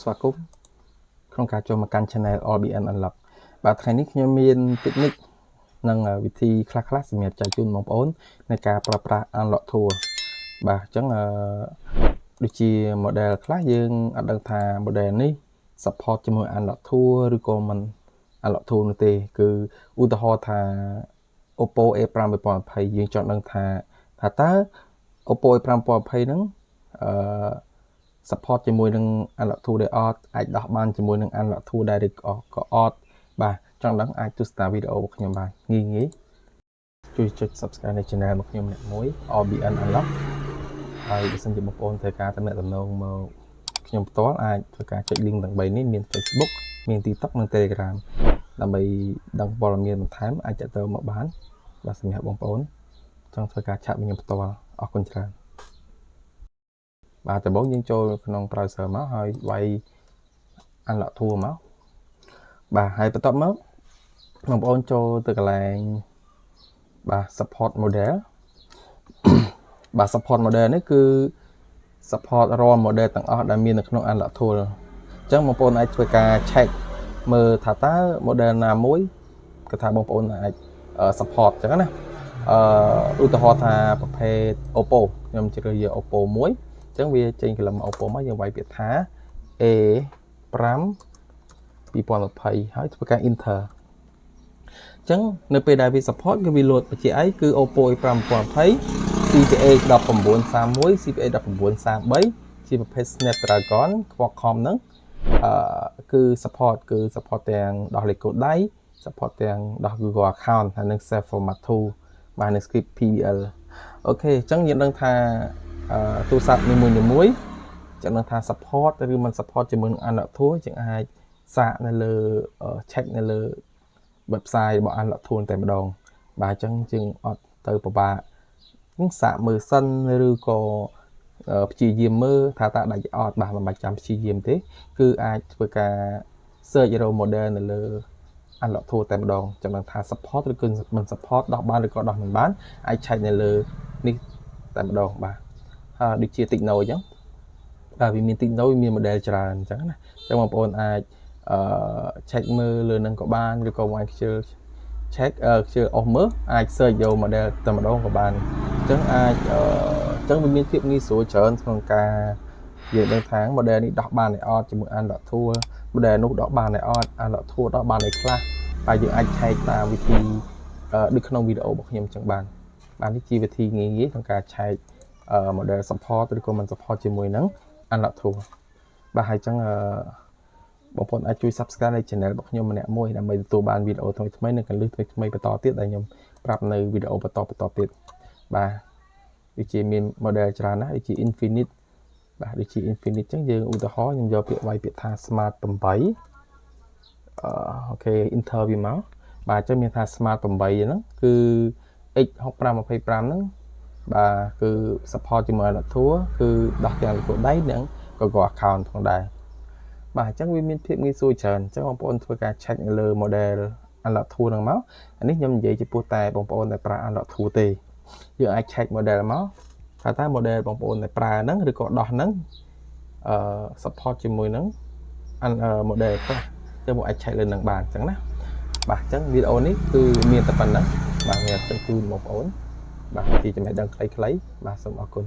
ស្វាគមន៍ក្នុងការចូលមកកាន់ Channel OBN Unlock បាទថ្ងៃនេះខ្ញុំមាន technique និងវិធីខ្លះៗសម្រាប់ចែកជូនបងប្អូនในការប្រើប្រាស់ Unlock Tool បាទអញ្ចឹងដូចជា model ខ្លះយើងអត់ដឹងថា model នេះ support ជាមួយ Unlock Tool ឬក៏មិន Unlock Tool នោះទេគឺឧទាហរណ៍ថា Oppo A5 2020យើងចង់ដឹងថាតើ Oppo A5 2020ហ្នឹងsupport ជាមួយនឹង Unlock Tool ដែរអត់អាចដោះបានជាមួយនឹង Unlock Tool ដែរឬក៏អត់បាទចង់ដឹងអាចទស្សនាវីដេអូរបស់ខ្ញុំបានងាយជួយចុច Subscribe នៅ Channel របស់ខ្ញុំម្នាក់មួយ OBN Unlock ហើយបើសិនជាបងប្អូនត្រូវការទំនាក់ទំនងមកខ្ញុំផ្ទាល់អាចធ្វើការចុច link ទាំង3នេះមាន Facebook មាន TikTok និង Telegram ដើម្បីដឹងព័ត៌មានបន្ថែមអាចទាក់ទងមកបានបាទសម្រាប់បងប្អូនចង់ធ្វើការឆាតvớiខ្ញុំផ្ទាល់អរគុណច្រើនបាទដំបូងយើងចូលក្នុង browser មកហើយវាយ Unlock Tool មកបាទហើយបន្ទាប់មកបងប្អូនចូលទៅកន្លែងបាទ support model បាទ support model នេះគឺ support រាល់ model ទាំងអស់ដែលមាននៅក្នុង Unlock Tool អញ្ចឹងបងប្អូនអាចធ្វើការ check មើលថាតើ model ណាមួយគឺថាបងប្អូនអាច support អញ្ចឹងណាឧទាហរណ៍ថាប្រភេទ Oppo ខ្ញុំជ្រើសរើស Oppo មួយអញ្ចឹងវាចេញ column Oppo មកយើងវាយពាក្យថា A5 2020ហើយធ្វើការ enter អញ្ចឹងនៅពេលដែលវា support គឺវា load បញ្ជាក់អីគឺ Oppo A5 2020 CPA 1931 CPA 1933ជាប្រភេទ Snapdragon Qualcomm ហ្នឹងគឺ support ទាំងដោះលេខកូដដៃ support ទាំងដោះ Google account ហើយនិង save format to បាទនៅ script PBL អូខេអញ្ចឹងយើងដឹងថាទូរស័ព្ទនីមួយៗចឹងដឹងថា support ឬមិន support ជាមួយនឹង Unlock Tool យើងអាចសាកនៅលើ check នៅលើ website របស់ Unlock Tool តែម្ដងបាទអញ្ចឹងយើងអត់ទៅពិបាកសាកមើលសិនឬក៏ព្យាយាមមើលថាតើដាច់អត់បាទមិនបាច់ចាំព្យាយាមទេគឺអាចធ្វើការ search រក model នៅលើ Unlock Tool តែម្ដងចំណងថា support ឬក៏មិន support ដោះបានឬក៏ដោះមិនបានអាចឆែកនៅលើនេះតែម្ដងបាទហើយដូចជា Techno អញ្ចឹងបាទវាមាន Techno វាមាន model ច្រើនអញ្ចឹងណាអញ្ចឹងបងប្អូនអាចcheck មើលលើនឹងក៏បានឬក៏អាចខ្ជិល check ខ្ជិលអស់មើលអាច search យក model តែម្ដងក៏បានអញ្ចឹងអាចអញ្ចឹងវាមានភាពងាយស្រួលច្រើនក្នុងការយើងដឹងថា model នេះដោះបានទេអត់ជាមួយ Unlock Tool model នោះដោះបានទេអត់ Unlock Tool ដោះបានទេខ្លះហើយយើងអាចឆែកតាមវិធីដូចក្នុងវីដេអូរបស់ខ្ញុំអញ្ចឹងបាននេះជាវិធីងាយៗក្នុងការឆែកmodel support ឬក៏មិន support ជាមួយនឹង Unlock Tool បាទហើយអញ្ចឹងបងប្អូនអាចជួយ Subscribe នៅ Channel របស់ខ្ញុំម្នាក់មួយដើម្បីទទួលបានវីដេអូថ្មីៗនិងកលឹះថ្មីៗបន្តទៀតដែលខ្ញុំប្រាប់នៅវីដេអូបន្តទៀតបាទដូចជាមាន model ច្រើនណាស់ដូចជា Infinite បាទដូចជា Infinite អញ្ចឹងយើងឧទាហរណ៍ខ្ញុំយកវាយពាក្យថា Smart 8អូខេ Enter វាមកបាទអញ្ចឹងមានថា Smart 8ហ្នឹងគឺ X6525 ហ្នឹងបាទគឺ support ជាមួយ Unlock Tool គឺដោះទាំងលេខកូដដៃនិង Google account ផងដែរបាទអញ្ចឹងវាមានភាពងាយស្រួលច្រើនអញ្ចឹងបងប្អូនធ្វើការ check នៅលើ model Unlock Tool ហ្នឹងមកអានេះខ្ញុំនិយាយចំពោះតែបងប្អូនដែលប្រើ Unlock Tool ទេយើងអាច check model មកថាតើ model បងប្អូនដែលប្រើហ្នឹងឬក៏ដោះហ្នឹងsupport ជាមួយនឹង model ខ្លះទៅមកអាច check លើនឹងបានអញ្ចឹងណាបាទអញ្ចឹងវីដេអូនេះគឺមានតែប៉ុណ្ណឹងបាទខ្ញុំចង់ជូនបងប្អូនបាទជាចំណេះដឹងខ្លីៗបាទសូមអរគុណ